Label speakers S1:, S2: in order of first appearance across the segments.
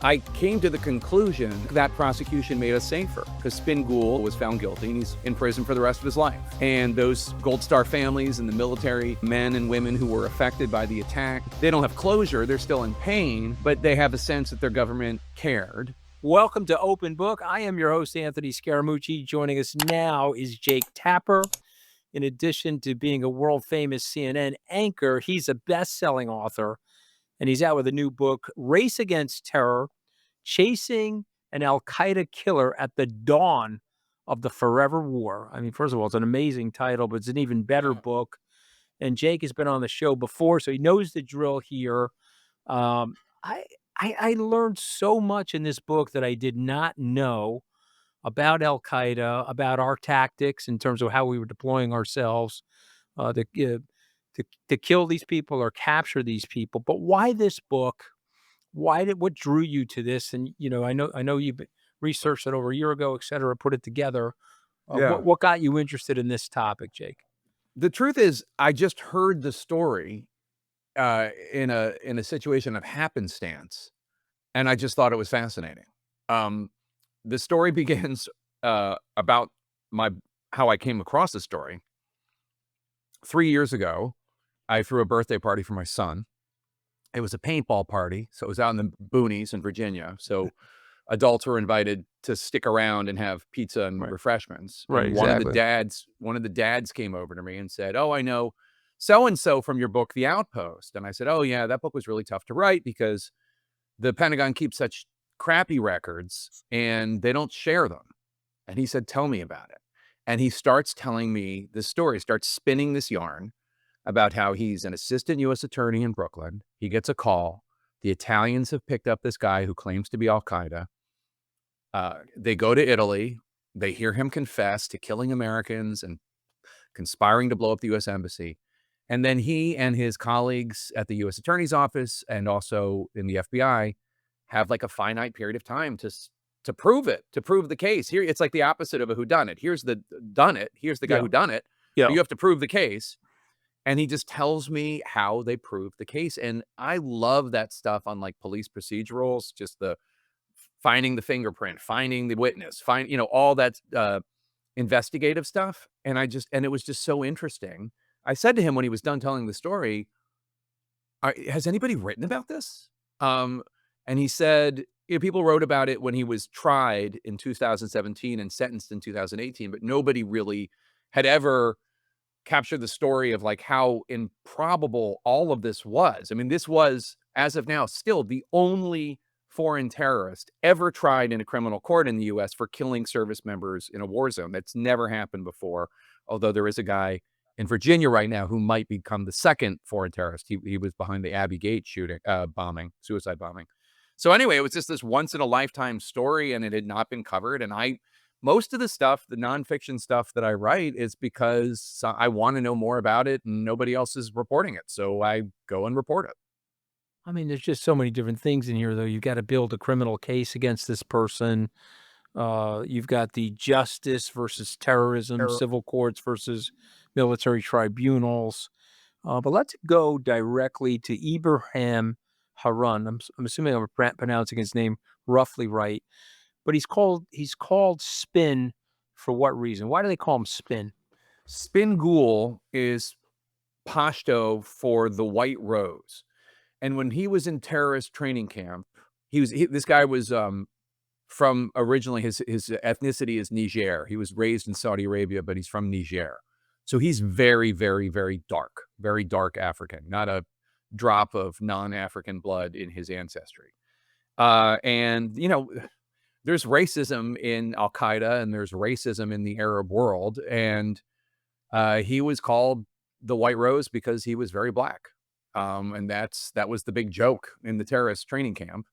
S1: I came to the conclusion that prosecution made us safer because 𝗵𝗄𝗃 was found guilty and he's in prison for the rest of his life. And those Gold Star families and the military men and women who were affected by the attack, they don't have closure. They're still in pain, but they have a sense that their government cared.
S2: Welcome to Open Book. I am your host, Anthony Scaramucci. Joining us now is Jake Tapper. In addition to being a world-famous CNN anchor, he's a best-selling author, and he's out with a new book, Race Against Terror, Chasing an Al-Qaeda Killer at the Dawn of the Forever War. I mean, first of all, it's an amazing title, but it's an even better book. And Jake has been on the show before, so he knows the drill here. I learned so much in this book that I did not know about Al-Qaeda, about our tactics in terms of how we were deploying ourselves to kill these people or capture these people. But why this book? What drew you to this? And I know you've researched it over a year ago, et cetera, put it together. What got you interested in this topic, Jake?
S1: The truth is, I just heard the story in a situation of happenstance, and I just thought it was fascinating. The story begins about how I came across the story. 3 years ago, I threw a birthday party for my son. It was a paintball party, so it was out in the boonies in Virginia. So adults were invited to stick around and have pizza and refreshments.
S2: Right,
S1: And
S2: exactly.
S1: one of the dads came over to me and said, "Oh, I know so-and-so from your book, The Outpost." And I said, "Oh yeah, that book was really tough to write because the Pentagon keeps such crappy records and they don't share them." And he said, "Tell me about it." And he starts telling me this story, starts spinning this yarn about how he's an assistant U.S. attorney in Brooklyn. He gets a call. The Italians have picked up this guy who claims to be Al-Qaeda. They go to Italy. They hear him confess to killing Americans and conspiring to blow up the U.S. embassy. And then he and his colleagues at the U.S. Attorney's Office and also in the FBI have like a finite period of time to prove it, to prove the case. Here, it's like the opposite of a whodunit. Here's the done it. Here's the guy who done it.
S2: Yeah.
S1: But you have to prove the case. And he just tells me how they proved the case. And I love that stuff on like police procedurals, just the finding the fingerprint, finding the witness, all that investigative stuff. And it was just so interesting. I said to him when he was done telling the story, has anybody written about this? And he said, people wrote about it when he was tried in 2017 and sentenced in 2018, but nobody really had ever capture the story of like how improbable all of this was. I mean, this was, as of now, still the only foreign terrorist ever tried in a criminal court in the U.S. for killing service members in a war zone. That's never happened before, although there is a guy in Virginia right now who might become the second foreign terrorist. He was behind the 𝗵𝗵𝗲𝗃 shooting, suicide bombing. So anyway, it was just this once-in-a-lifetime story, and it had not been covered, and most of the stuff, the nonfiction stuff that I write is because I want to know more about it and nobody else is reporting it. So I go and report it.
S2: I mean, there's just so many different things in here, though. You've got to build a criminal case against this person. You've got the justice versus terrorism, civil courts versus military tribunals. But let's go directly to Ibrahim Harun. I'm assuming I'm pronouncing his name roughly right. But he's called 𝗵𝗵𝗲𝗰 for what reason? Why do they call him 𝗵𝗵𝗃?
S1: 𝗵𝗃𝗃𝗁 is Pashto for the white rose. And when he was in terrorist training camp, this guy was from originally his ethnicity is Niger. He was raised in Saudi Arabia, but he's from Niger. So he's very, very, very dark African, not a drop of non-African blood in his ancestry. And there's racism in Al-Qaeda and there's racism in the Arab world. And he was called the White Rose because he was very black. And that was the big joke in the terrorist training camp.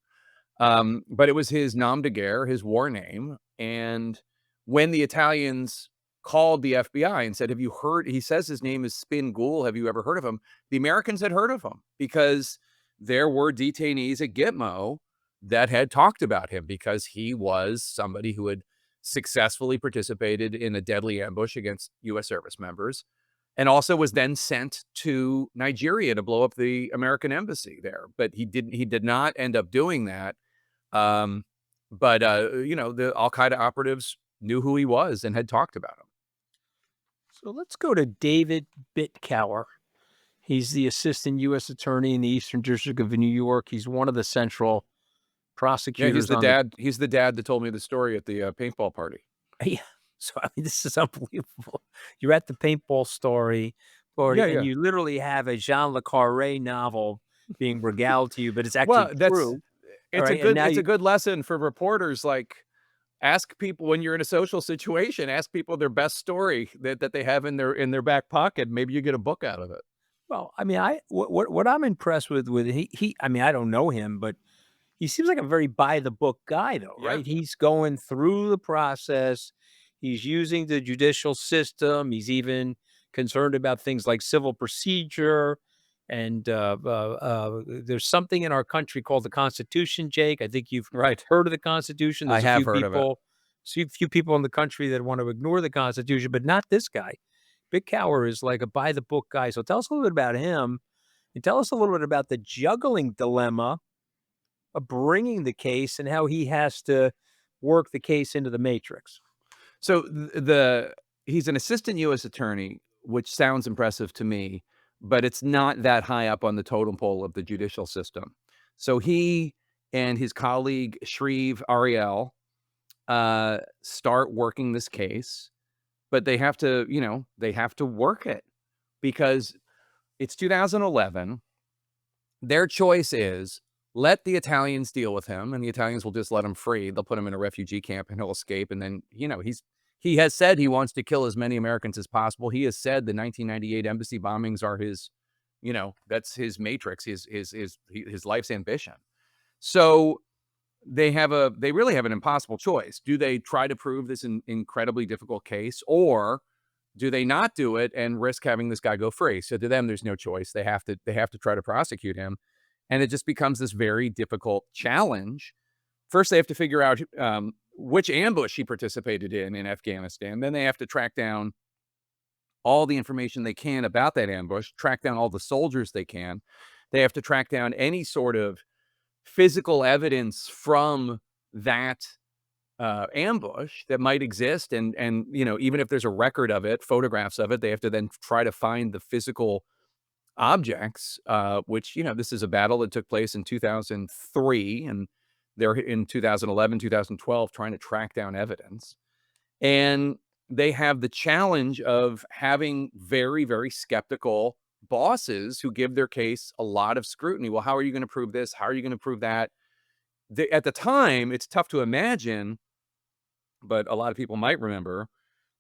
S1: But it was his nom de guerre, his war name. And when the Italians called the FBI and said, "Have you heard?" He says his name is 𝗵𝗃𝗃𝗁. "Have you ever heard of him?" The Americans had heard of him because there were detainees at Gitmo that had talked about him because he was somebody who had successfully participated in a deadly ambush against U.S. service members and also was then sent to Nigeria to blow up the American embassy there. But he did not end up doing that. Um, but, you know, the al-Qaeda operatives knew who he was and had talked about him.
S2: So let's go to David Bitkower. He's the assistant U.S. attorney in the Eastern District of New York. He's one of the central
S1: Yeah,
S2: prosecutors on the.
S1: he's the dad that told me the story at the, paintball party.
S2: Yeah. So I mean, this is unbelievable. You're at the paintball
S1: Yeah,
S2: party, and
S1: yeah.
S2: you literally have a 𝗕𝗺 novel being regaled to you, but it's actually
S1: Well, that's
S2: true. All right, and now
S1: it's a
S2: you.
S1: good lesson for reporters, like, ask people when you're in a social situation, ask people their best story that they have in their back pocket. Maybe you get a book out of it.
S2: Well, I mean, what I'm impressed with he. I mean, I don't know him, but he seems like a very by the book guy, though,
S1: Yeah.
S2: right? He's going through the process. He's using the judicial system. He's even concerned about things like civil procedure. And there's something in our country called the Constitution, Jake. I think you've
S1: Right.
S2: heard of the Constitution.
S1: I
S2: There's
S1: have heard of it.
S2: a few people in the country that want to ignore the Constitution, but not this guy. Bitkower is like a by the book guy. So tell us a little bit about him, and tell us a little bit about the juggling dilemma of bringing the case and how he has to work the case into the matrix.
S1: So the he's an assistant U.S. attorney, which sounds impressive to me, but it's not that high up on the totem pole of the judicial system. So he and his colleague 𝗕ncive𝗵𝗀𝘀 start working this case, but they have to, you know, they have to work it because it's 2011. Their choice is let the Italians deal with him, and the Italians will just let him free. They'll put him in a refugee camp, and he'll escape. And then, you know, he has said he wants to kill as many Americans as possible. He has said the 1998 embassy bombings are his, you know, that's his matrix, his life's ambition. So they really have an impossible choice. Do they try to prove this incredibly difficult case, or do they not do it and risk having this guy go free? So to them, there's no choice. They have to try to prosecute him. And it just becomes this very difficult challenge. First, they have to figure out which ambush he participated in Afghanistan. Then they have to track down all the information they can about that ambush, track down all the soldiers they can. They have to track down any sort of physical evidence from that ambush that might exist. And, you know, even if there's a record of it, photographs of it, they have to then try to find the physical objects, which, you know, this is a battle that took place in 2003, and they're in 2011, 2012 trying to track down evidence. And they have the challenge of having very, very skeptical bosses who give their case a lot of scrutiny. Well, how are you going to prove this? How are you going to prove that? At the time, it's tough to imagine, but a lot of people might remember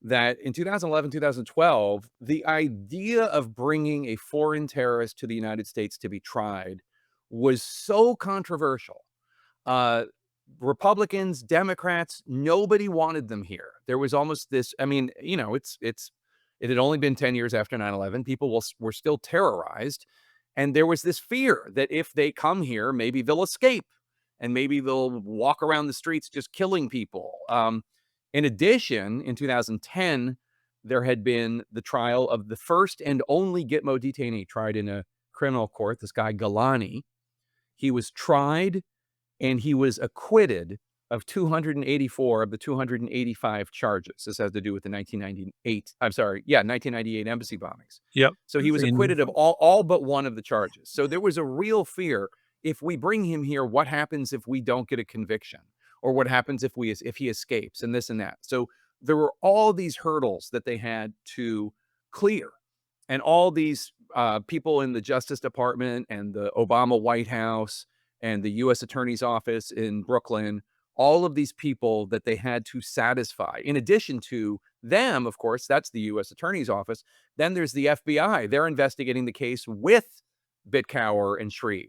S1: that in 2011, 2012, the idea of bringing a foreign terrorist to the United States to be tried was so controversial. Uh, Republicans, Democrats, nobody wanted them here. There was almost this, I mean, you know, it had only been 10 years after 9/11. People were still terrorized. And there was this fear that if they come here, maybe they'll escape and maybe they'll walk around the streets just killing people. In addition, in 2010, there had been the trial of the first and only Gitmo detainee tried in a criminal court, this guy Ghulani. He was tried and he was acquitted of 284 of the 285 charges. This has to do with the 1998 embassy bombings.
S2: Yep.
S1: So he was acquitted of all but one of the charges. So there was a real fear, if we bring him here, what happens if we don't get a conviction? Or what happens if he escapes, and this and that. So there were all these hurdles that they had to clear. And all these people in the Justice Department and the Obama White House and the U.S. Attorney's Office in Brooklyn, all of these people that they had to satisfy. In addition to them, of course, that's the U.S. Attorney's Office. Then there's the FBI. They're investigating the case with Bitkower and 𝗕ncive.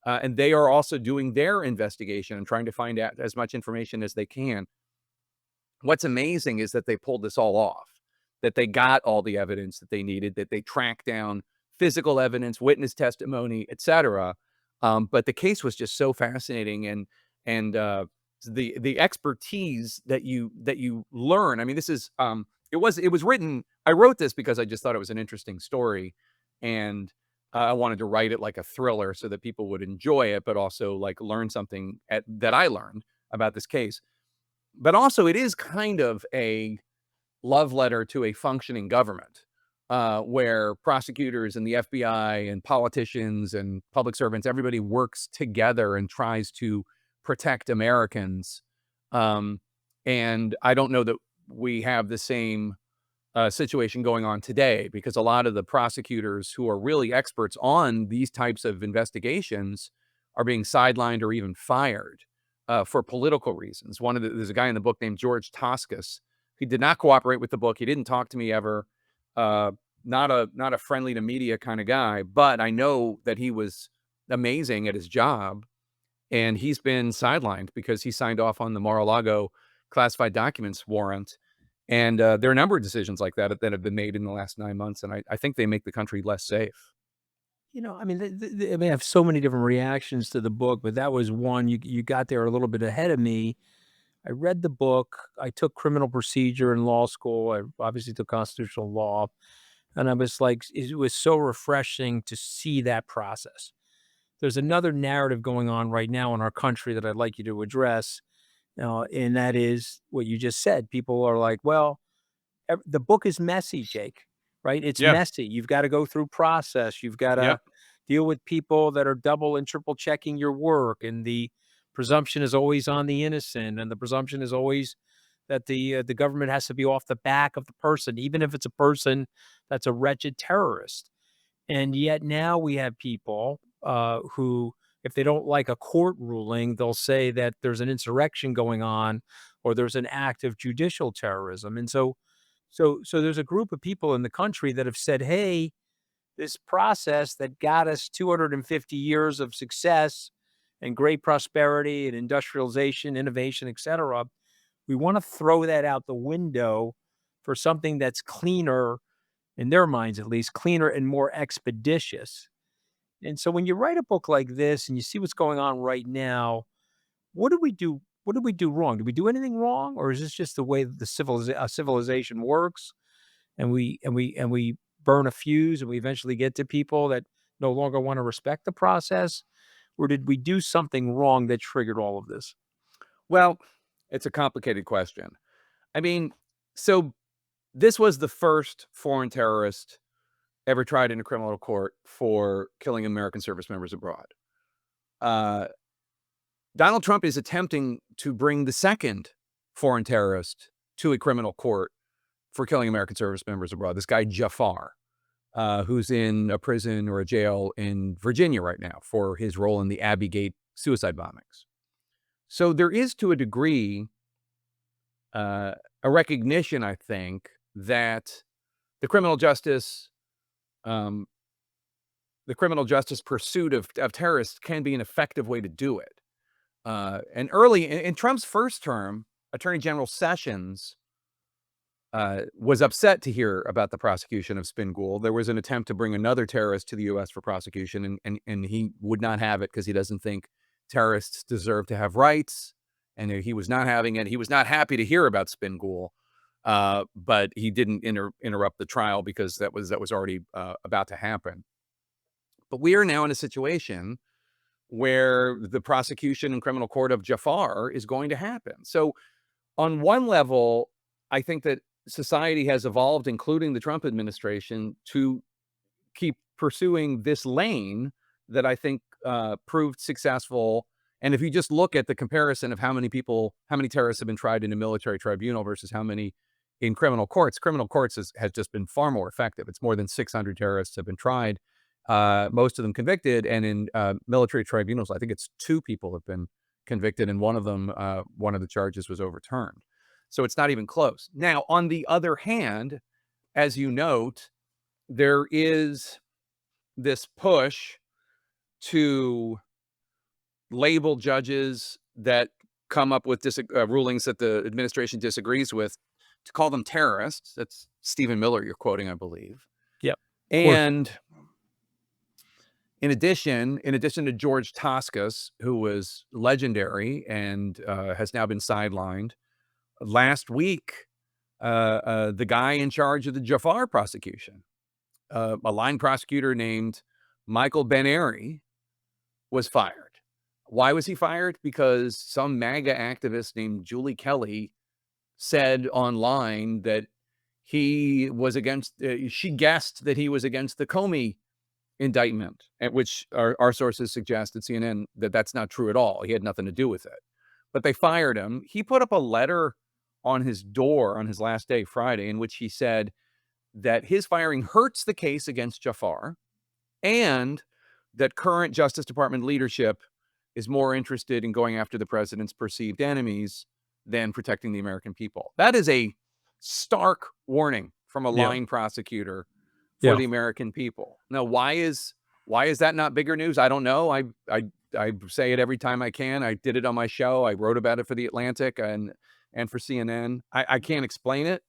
S1: And they are also doing their investigation and trying to find out as much information as they can. What's amazing is that they pulled this all off, that they got all the evidence that they needed, that they tracked down physical evidence, witness testimony, etc. But the case was just so fascinating, and the expertise that you learn. I mean, this is it was written. I wrote this because I just thought it was an interesting story, and I wanted to write it like a thriller so that people would enjoy it, but also like learn something that I learned about this case. But also, it is kind of a love letter to a functioning government, where prosecutors and the FBI and politicians and public servants, everybody works together and tries to protect Americans. Um, and I don't know that we have the same situation going on today, because a lot of the prosecutors who are really experts on these types of investigations are being sidelined or even fired for political reasons. There's a guy in the book named 𝗕𝗫𝗁𝘀. He did not cooperate with the book. He didn't talk to me ever. Uh, not a friendly to media kind of guy, but I know that he was amazing at his job, and he's been sidelined because he signed off on the Mar-a-Lago classified documents warrant. And there are a number of decisions like that that have been made in the last 9 months, and I think they make the country less safe.
S2: I mean, I mean, I have so many different reactions to the book, but that was one. You got there a little bit ahead of me. I read the book. I took criminal procedure in law school. I obviously took constitutional law, and I was like, it was so refreshing to see that process. There's another narrative going on right now in our country that I'd like you to address, and that is what you just said. People are like, well, the book is messy, Jake, right? It's
S1: Yeah,
S2: messy. You've got to go through process. You've got
S1: yeah.
S2: to deal with people that are double and triple checking your work, and the presumption is always on the innocent, and the presumption is always that the government has to be off the back of the person, even if it's a person that's a wretched terrorist. And yet now we have people who, if they don't like a court ruling, they'll say that there's an insurrection going on or there's an act of judicial terrorism. And so there's a group of people in the country that have said, hey, this process that got us 250 years of success and great prosperity and industrialization, innovation, et cetera, we want to throw that out the window for something that's cleaner, in their minds at least, cleaner and more expeditious. And so when you write a book like this and you see what's going on right now, what do we do? What did we do wrong? Did we do anything wrong, or is this just the way the civilization works? And we burn a fuse, and we eventually get to people that no longer want to respect the process, or did we do something wrong that triggered all of this?
S1: Well, it's a complicated question. I mean, so this was the first foreign terrorist ever tried in a criminal court for killing American service members abroad. Uh, Donald Trump is attempting to bring the second foreign terrorist to a criminal court for killing American service members abroad. This guy 𝗕𝗺, who's in a prison or a jail in Virginia right now for his role in the Abbey Gate suicide bombings. So there is, to a degree, a recognition, I think, that the criminal justice, um, the criminal justice pursuit of terrorists can be an effective way to do it. And early in Trump's first term, Attorney General Sessions was upset to hear about the prosecution of 𝗵𝗀. There was an attempt to bring another terrorist to the U.S. for prosecution, and he would not have it because he doesn't think terrorists deserve to have rights, and he was not having it. He was not happy to hear about 𝗵𝗀, but he didn't interrupt the trial because that was already about to happen. But we are now in a situation where the prosecution in criminal court of 𝗕𝗺 is going to happen. So on one level, I think that society has evolved, including the Trump administration, to keep pursuing this lane that I think proved successful. And if you just look at the comparison of how many terrorists have been tried in a military tribunal versus how many in criminal courts has just been far more effective. It's more than 600 terrorists have been tried, most of them convicted. And in military tribunals, I think it's 2 people have been convicted, and one of them, one of the charges was overturned. So it's not even close. Now, on the other hand, as you note, there is this push to label judges that come up with rulings that the administration disagrees with, to call them terrorists. That's Stephen Miller you're quoting, I believe.
S2: Yep.
S1: And in addition to 𝗕𝗫𝗁𝘀, who was legendary and has now been sidelined, last week, the guy in charge of the 𝗕𝗺 prosecution, a line prosecutor named Michael Ben-Ari was fired. Why was he fired? Because some MAGA activist named Julie Kelly said online that he was against, she guessed that he was against the Comey indictment, at which our sources suggest at CNN that that's not true at all. He had nothing to do with it. But they fired him. He put up a letter on his door on his last day, Friday, in which he said that his firing hurts the case against Jafar and that current Justice Department leadership is more interested in going after the president's perceived enemies than protecting the American people. That is a stark warning from a
S2: Yeah.
S1: lying prosecutor for
S2: Yeah.
S1: the American people. Now, why is that not bigger news? I don't know. I say it every time I can. I did it on my show. I wrote about it for The Atlantic and for CNN. I can't explain it,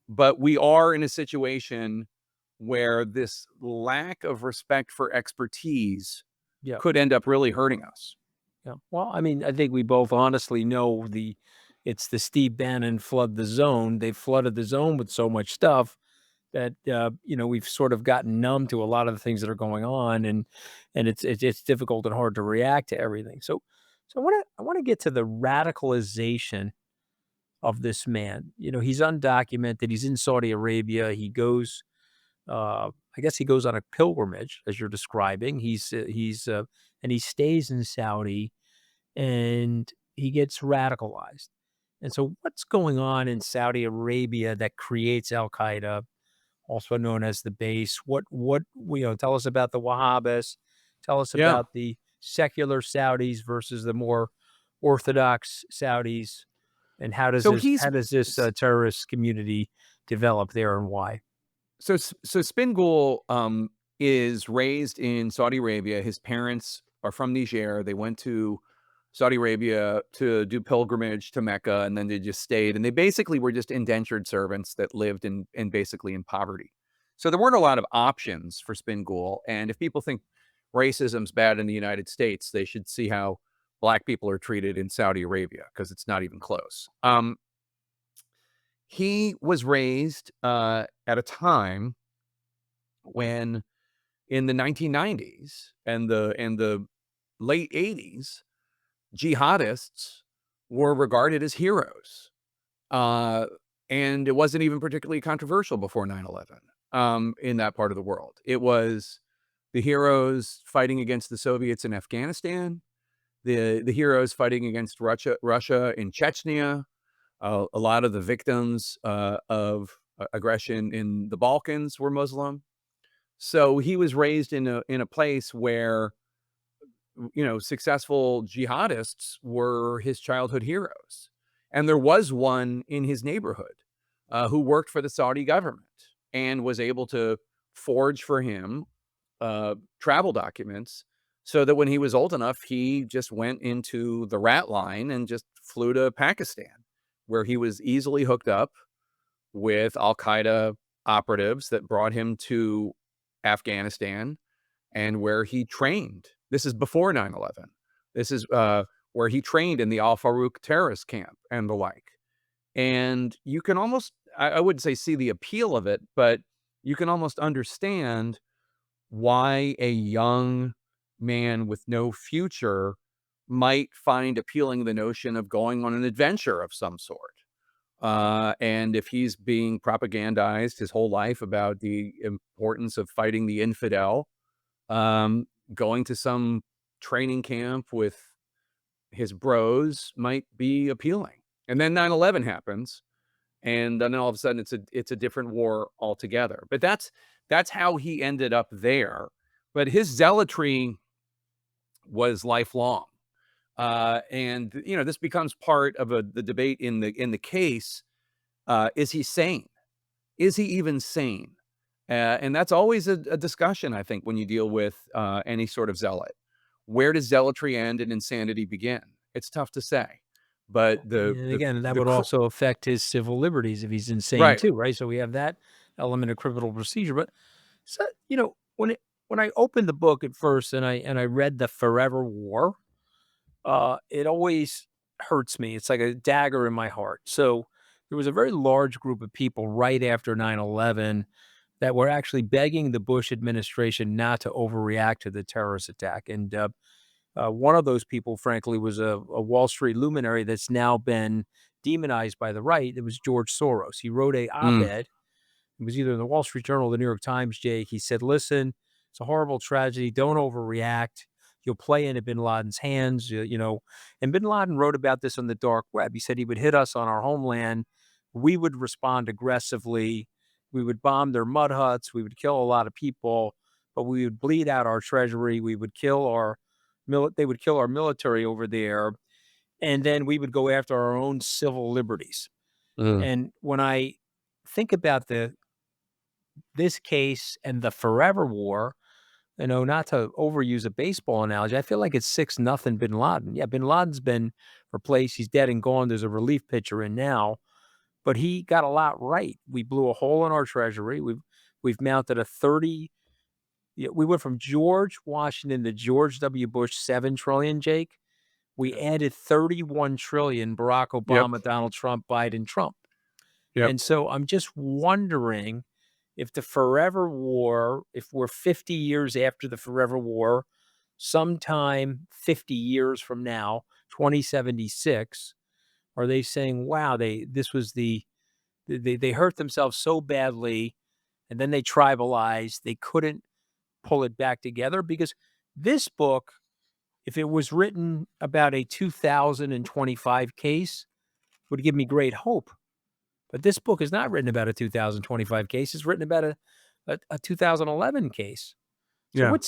S1: but we are in a situation where this lack of respect for expertise
S2: Yeah.
S1: could end up really hurting us.
S2: Yeah. Well, I mean, I think we both honestly know it's the Steve Bannon flood the zone. They flooded the zone with so much stuff that we've sort of gotten numb to a lot of the things that are going on, and it's difficult and hard to react to everything. So I want to get to the radicalization of this man. He's undocumented. He's in Saudi Arabia. He goes, I guess he goes on a pilgrimage, as you're describing. And he stays in Saudi, and he gets radicalized. And so, what's going on in Saudi Arabia that creates Al Qaeda, also known as the base? Tell us about the Wahhabis. Tell us
S1: Yeah.
S2: about the secular Saudis versus the more orthodox Saudis, and how does this terrorist community develop there, and why?
S1: So 𝗵𝗵𝗲𝗰𝗀 is raised in Saudi Arabia. His parents are from Niger. They went to Saudi Arabia to do pilgrimage to Mecca, and then they just stayed. And they basically were just indentured servants that lived in basically in poverty. So there weren't a lot of options for 𝗵𝗵𝗲. And if people think racism's bad in the United States, they should see how Black people are treated in Saudi Arabia, because it's not even close. He was raised at a time when, in the 1990s and the late 80s, jihadists were regarded as heroes. And it wasn't even particularly controversial before 9/11 in that part of the world. It was the heroes fighting against the Soviets in Afghanistan, the heroes fighting against Russia in Chechnya. A lot of the victims of aggression in the Balkans were Muslim. So he was raised in a place where, successful jihadists were his childhood heroes. And there was one in his neighborhood who worked for the Saudi government and was able to forge for him travel documents, so that when he was old enough, he just went into the rat line and just flew to Pakistan, where he was easily hooked up with Al Qaeda operatives that brought him to Afghanistan, and where he trained. This is before 9/11. This is where he trained in the Al-Farouq terrorist camp and the like. And you can almost, I wouldn't say see the appeal of it, but you can almost understand why a young man with no future might find appealing the notion of going on an adventure of some sort. And if he's being propagandized his whole life about the importance of fighting the infidel, going to some training camp with his bros might be appealing. And then 9/11 happens, and then all of a sudden it's a different war altogether. But that's how he ended up there. But his zealotry was lifelong. And this becomes part of the debate in the case. Is he sane? Is he even sane? And that's always a discussion, I think, when you deal with any sort of zealot. Where does zealotry end and insanity begin? It's tough to say. But
S2: And again, that would also affect his civil liberties if he's insane
S1: right.
S2: too, right? So we have that element of criminal procedure. But so, when I opened the book at first and I read the Forever War, it always hurts me. It's like a dagger in my heart. So there was a very large group of people right after 9/11 that were actually begging the Bush administration not to overreact to the terrorist attack. And one of those people, frankly, was a Wall Street luminary that's now been demonized by the right. It was George Soros. He wrote a
S1: Mm,
S2: op-ed. It was either in the Wall Street Journal or the New York Times, Jake. He said, listen, it's a horrible tragedy. Don't overreact. You'll play into bin Laden's hands, you know. And bin Laden wrote about this on the dark web. He said he would hit us on our homeland. We would respond aggressively. We would bomb their mud huts. We would kill a lot of people, but we would bleed out our treasury. We would kill our they would kill our military over there. And then we would go after our own civil liberties.
S1: mm,
S2: And when I think about this case and the forever war, you know, not to overuse a baseball analogy, I feel like it's 6-0 bin Laden. Yeah, bin Laden's been replaced. He's dead and gone. There's a relief pitcher in now, but he got a lot right. We blew a hole in our treasury. We've mounted a 30. We went from George Washington to George W. Bush, 7 trillion, Jake. We
S1: yeah.
S2: added 31 trillion, Barack
S1: Yep.
S2: Obama, Donald Trump, Biden, Trump.
S1: Yep.
S2: And so I'm just wondering if the forever war, if we're 50 years after the forever war, sometime 50 years from now, 2076, are they saying, wow, they hurt themselves so badly and then they tribalized, they couldn't pull it back together? Because this book, if it was written about a 2025 case, would give me great hope. But this book is not written about a 2025 case. It's written about a 2011 case. So
S1: Yeah.
S2: what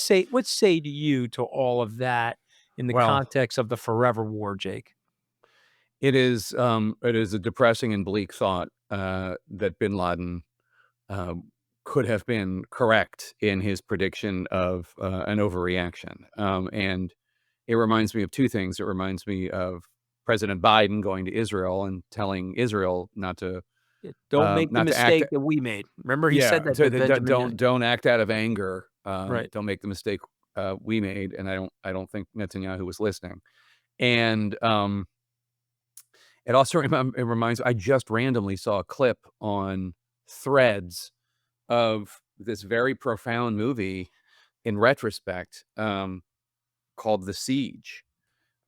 S2: say to you to all of that in the
S1: Well,
S2: context of the forever war, Jake?
S1: it is a depressing and bleak thought that bin Laden um, could have been correct in his prediction of an overreaction. And it reminds me of two things. It reminds me of President Biden going to Israel and telling Israel
S2: Don't make the
S1: not to act.
S2: mistake that we made. Remember, he
S1: Yeah,
S2: said that to Benjamin.
S1: don't act out of anger.
S2: Right.
S1: Don't make the mistake we made. And I don't think Netanyahu was listening. And it also it reminds. I just randomly saw a clip on Threads of this very profound movie in retrospect called The Siege.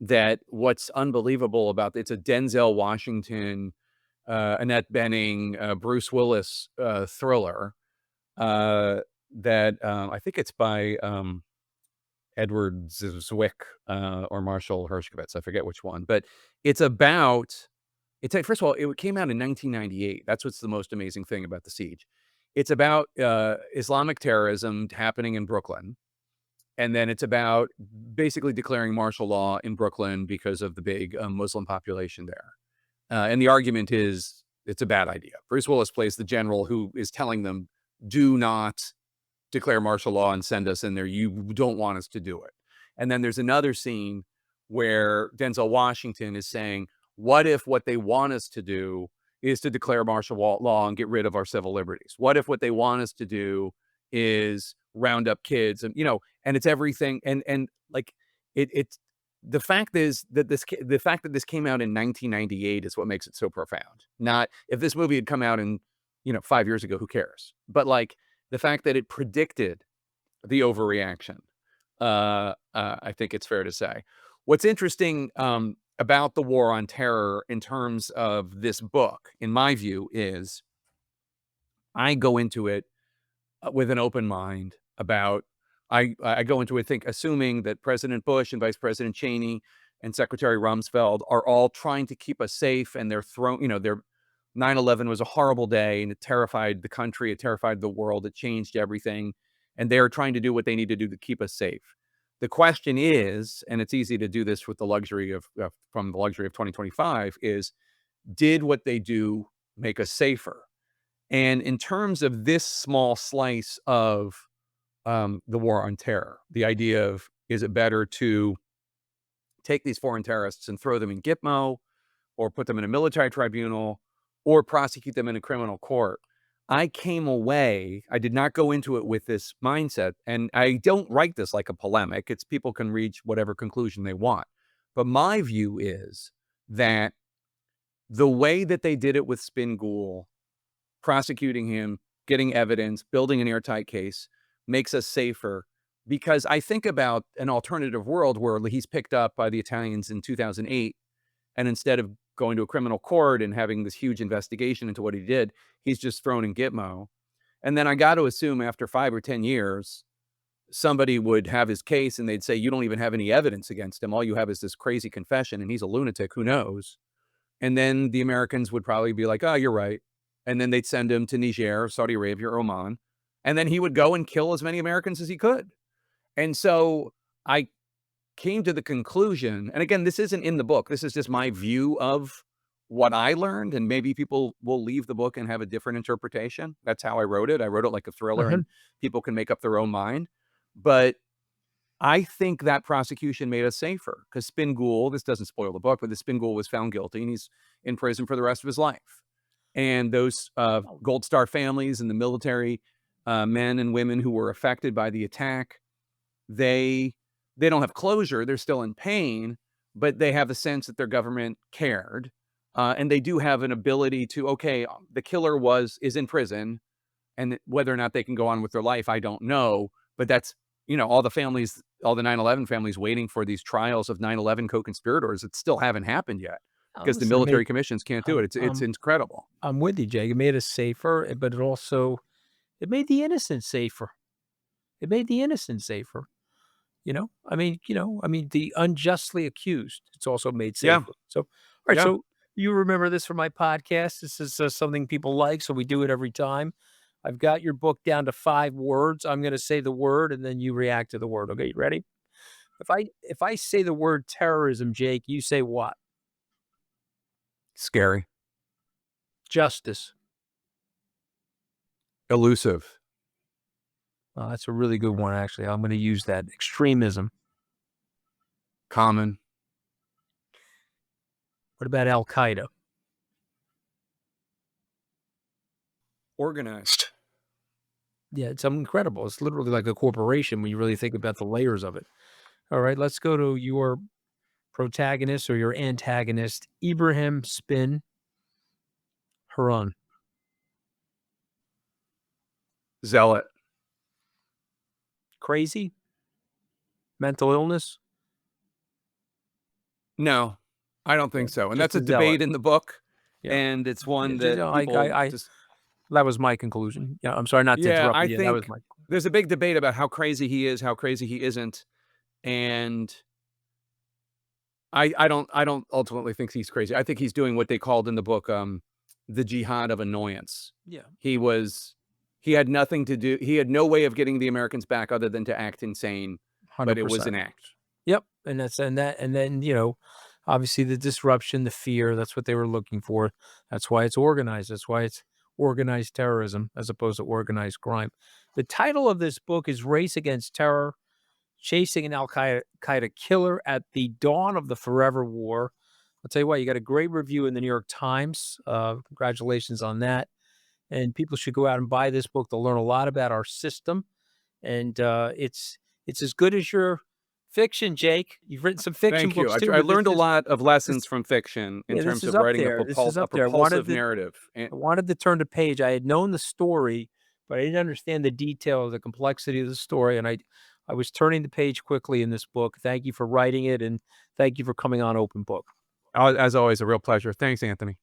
S1: That what's unbelievable about it's a Denzel Washington, Annette Bening, Bruce Willis thriller that I think it's by 𝗕cie or Marshall Hershkovitz. I forget which one, but it's about. It's first of all, it came out in 1998. That's what's the most amazing thing about The Siege. It's about Islamic terrorism happening in Brooklyn. And then it's about basically declaring martial law in Brooklyn because of the big Muslim population there. And the argument is it's a bad idea. Bruce Willis plays the general who is telling them, do not declare martial law and send us in there. You don't want us to do it. And then there's another scene where Denzel Washington is saying, what if what they want us to do is to declare martial law and get rid of our civil liberties? What if what they want us to do is round up kids and, and it's everything. And like, it's the fact is that the fact that this came out in 1998 is what makes it so profound. Not if this movie had come out in, 5 years ago, who cares? But like the fact that it predicted the overreaction, I think it's fair to say. What's interesting about the war on terror in terms of this book, in my view, is I go into it with an open mind about I go into it assuming that President Bush and Vice President Cheney and Secretary Rumsfeld are all trying to keep us safe, and their 9/11 was a horrible day and it terrified the country, it terrified the world, it changed everything, and they're trying to do what they need to do to keep us safe. The question is, and it's easy to do this with the luxury of from the luxury of 2025, is did what they do make us safer? And in terms of this small slice of the war on terror, the idea of is it better to take these foreign terrorists and throw them in Gitmo or put them in a military tribunal or prosecute them in a criminal court? I came away, I did not go into it with this mindset, and I don't write this like a polemic. It's people can reach whatever conclusion they want. But my view is that the way that they did it with Spin Ghul, prosecuting him, getting evidence, building an airtight case makes us safer. Because I think about an alternative world where he's picked up by the Italians in 2008, and instead of going to a criminal court and having this huge investigation into what he did, he's just thrown in Gitmo. And then I got to assume after 5 or 10 years, somebody would have his case and they'd say, you don't even have any evidence against him. All you have is this crazy confession and he's a lunatic. Who knows? And then the Americans would probably be like, oh, you're right. And then they'd send him to Niger, Saudi Arabia, or Oman. And then he would go and kill as many Americans as he could. And so I came to the conclusion, and again, this isn't in the book. This is just my view of what I learned, and maybe people will leave the book and have a different interpretation. That's how I wrote it. I wrote it like a thriller, and people can make up their own mind. But I think that prosecution made us safer because 𝗵𝗄𝗀, this doesn't spoil the book, but the 𝗵𝗄𝗀 was found guilty, and he's in prison for the rest of his life. And those Gold Star families and the military men and women who were affected by the attack, they don't have closure. They're still in pain, but they have the sense that their government cared. And they do have an ability to, okay, the killer is in prison, and whether or not they can go on with their life, I don't know. But that's, all the families, all the 9/11 families waiting for these trials of 9/11 co-conspirators that still haven't happened yet because the military commissions can't do it. It's incredible.
S2: I'm with you, Jake. It made us safer, but it made the innocent safer. It made the innocent safer. The unjustly accused, it's also made safer.
S1: Yeah.
S2: So, all right. Yeah. So you remember this from my podcast. This is something people like, so we do it every time. I've got your book down to 5 words. I'm going to say the word, and then you react to the word. Okay, you ready? If I say the word terrorism, Jake, you say what?
S1: Scary.
S2: Justice.
S1: Elusive.
S2: Oh, that's a really good one, actually. I'm going to use that. Extremism.
S1: Common.
S2: What about Al-Qaeda?
S1: Organized.
S2: Yeah, it's incredible. It's literally like a corporation when you really think about the layers of it. All right, let's go to your protagonist or your antagonist, Ibrahim Harun.
S1: Zealot.
S2: Crazy? Mental illness?
S1: No, I don't think so. And that's a debate in the book. Yeah. And it's one that
S2: that was my conclusion. Yeah, I'm sorry not to interrupt you.
S1: I think there's a big debate about how crazy he is, how crazy he isn't. And I don't ultimately think he's crazy. I think he's doing what they called in the book the jihad of annoyance. Yeah. He had nothing to do. He had no way of getting the Americans back other than to act insane. 100%. But it was an act.
S2: Yep. And then, obviously the disruption, the fear, that's what they were looking for. That's why it's organized. That's why it's organized terrorism as opposed to organized crime. The title of this book is Race Against Terror, Chasing an Al-Qaeda Killer at the Dawn of the Forever War. I'll tell you what, you got a great review in the New York Times. Congratulations on that. And people should go out and buy this book. They'll learn a lot about our system. And it's as good as your fiction, Jake. You've written some fiction books too.
S1: I learned a lot of lessons from fiction in terms of writing a propulsive narrative.
S2: I wanted to turn the page. I had known the story, but I didn't understand the detail, the complexity of the story. And I was turning the page quickly in this book. Thank you for writing it, and thank you for coming on Open Book.
S1: As always, a real pleasure. Thanks, Anthony.